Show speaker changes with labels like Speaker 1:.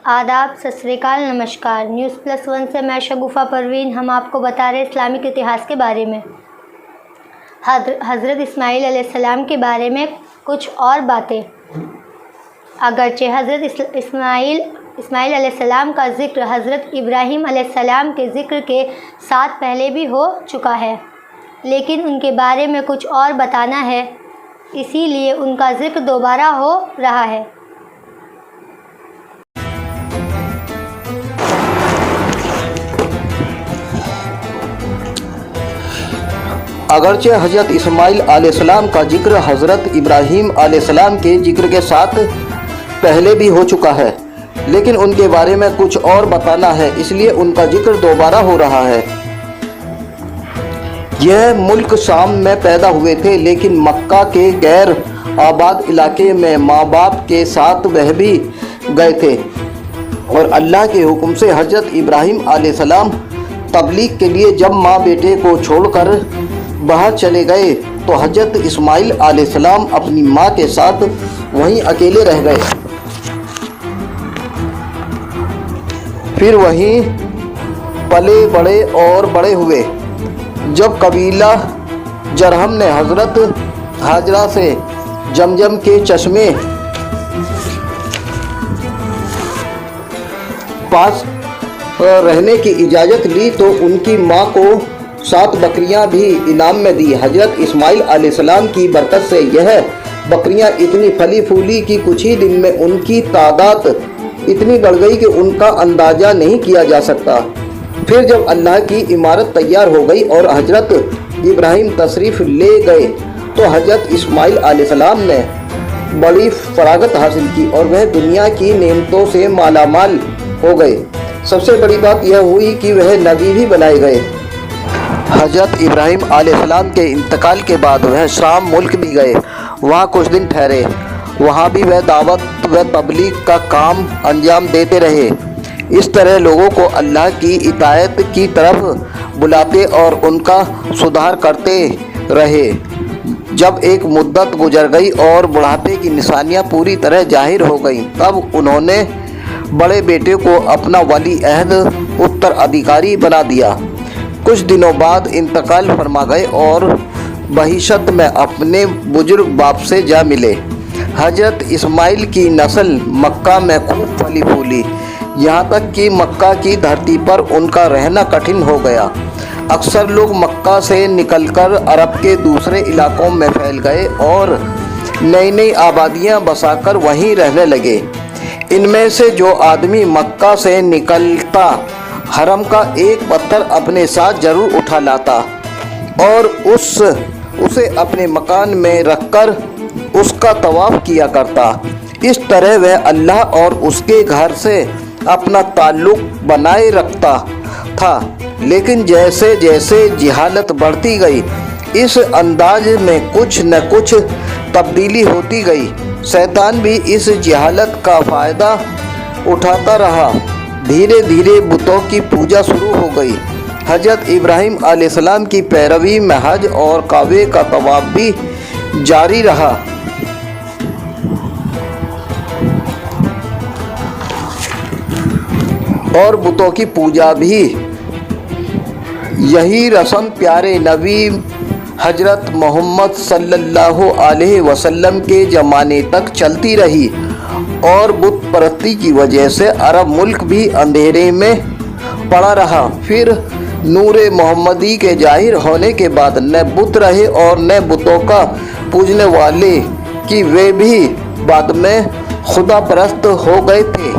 Speaker 1: آداب، ست سری اکال، نمسکار۔ News plus one سے میں شگوفہ پروین۔ ہم آپ کو بتا رہے ہیں اسلامک اتہاس کے بارے میں۔ حضرت اسماعیل علیہ السلام کے بارے میں کچھ اور باتیں۔ اگرچہ حضرت اسماعیل علیہ السلام کا ذکر حضرت ابراہیم علیہ السلام کے ذکر کے ساتھ پہلے بھی ہو چکا ہے، لیکن ان کے بارے میں کچھ اور بتانا ہے، اسی لیے ان کا ذکر دوبارہ ہو رہا ہے۔
Speaker 2: اگرچہ حضرت اسماعیل علیہ السلام کا ذکر حضرت ابراہیم علیہ السلام کے ذکر کے ساتھ پہلے بھی ہو چکا ہے، لیکن ان کے بارے میں کچھ اور بتانا ہے، اس لیے ان کا ذکر دوبارہ ہو رہا ہے۔ یہ ملک شام میں پیدا ہوئے تھے، لیکن مکہ کے غیر آباد علاقے میں ماں باپ کے ساتھ وہ بھی گئے تھے، اور اللہ کے حکم سے حضرت ابراہیم علیہ السلام تبلیغ کے لیے جب ماں بیٹے کو چھوڑ کر باہر چلے گئے تو حضرت اسماعیل علیہ السلام اپنی ماں کے ساتھ وہیں اکیلے رہ گئے۔ پھر وہیں پلے بڑے اور بڑے ہوئے۔ جب قبیلہ جرہم نے حضرت ہاجرہ سے زمزم کے چشمے پاس رہنے کی اجازت لی تو ان کی ماں کو 7 بکریاں بھی انعام میں دی۔ حضرت اسماعیل علیہ السلام کی برکت سے یہ بکریاں اتنی پھلی پھولی کہ کچھ ہی دن میں ان کی تعداد اتنی بڑھ گئی کہ ان کا اندازہ نہیں کیا جا سکتا۔ پھر جب اللہ کی عمارت تیار ہو گئی اور حضرت ابراہیم تشریف لے گئے تو حضرت اسماعیل علیہ السلام نے بڑی فراغت حاصل کی اور وہ دنیا کی نعمتوں سے مالا مال ہو گئے۔ سب سے بڑی بات یہ ہوئی کہ وہ نبی بھی بنائے گئے۔ حضرت ابراہیم علیہ السلام کے انتقال کے بعد وہ شام ملک بھی گئے، وہاں کچھ دن ٹھہرے، وہاں بھی وہ دعوت و تبلیغ کا کام انجام دیتے رہے۔ اس طرح لوگوں کو اللہ کی اطاعت کی طرف بلاتے اور ان کا سدھار کرتے رہے۔ جب ایک مدت گزر گئی اور بڑھاپے کی نشانیاں پوری طرح ظاہر ہو گئیں، تب انہوں نے بڑے بیٹے کو اپنا ولی عہد اترادھیکاری بنا دیا۔ کچھ دنوں بعد انتقال فرما گئے اور بہشت میں اپنے بزرگ باپ سے جا ملے۔ حضرت اسماعیل کی نسل مکہ میں خوب پھلی پھولی، یہاں تک کہ مکہ کی دھرتی پر ان کا رہنا کٹھن ہو گیا۔ اکثر لوگ مکہ سے نکل کر عرب کے دوسرے علاقوں میں پھیل گئے اور نئی نئی آبادیاں بسا کر وہیں رہنے لگے۔ ان میں سے جو آدمی مکہ سے نکلتا حرم کا ایک پتھر اپنے ساتھ ضرور اٹھا لاتا اور اسے اپنے مکان میں رکھ کر اس کا طواف کیا کرتا۔ اس طرح وہ اللہ اور اس کے گھر سے اپنا تعلق بنائے رکھتا تھا، لیکن جیسے جیسے جہالت بڑھتی گئی اس انداز میں کچھ نہ کچھ تبدیلی ہوتی گئی۔ شیطان بھی اس جہالت کا فائدہ اٹھاتا رہا۔ دھیرے دھیرے بتوں کی پوجا شروع ہو گئی۔ حضرت ابراہیم علیہ السلام کی پیروی میں حج اور کعبے کا طواف بھی جاری رہا۔ اور بتوں کی پوجا بھی۔ یہی رسم پیارے نبی حضرت محمد صلی اللہ علیہ وسلم کے زمانے تک چلتی رہی، اور بت پرستی کی وجہ سے عرب ملک بھی اندھیرے میں پڑا رہا۔ پھر نور محمدی کے ظاہر ہونے کے بعد نہ بت رہے اور نہ بتوں کا پوجنے والے، کہ وہ بھی بعد میں خدا پرست ہو گئے تھے۔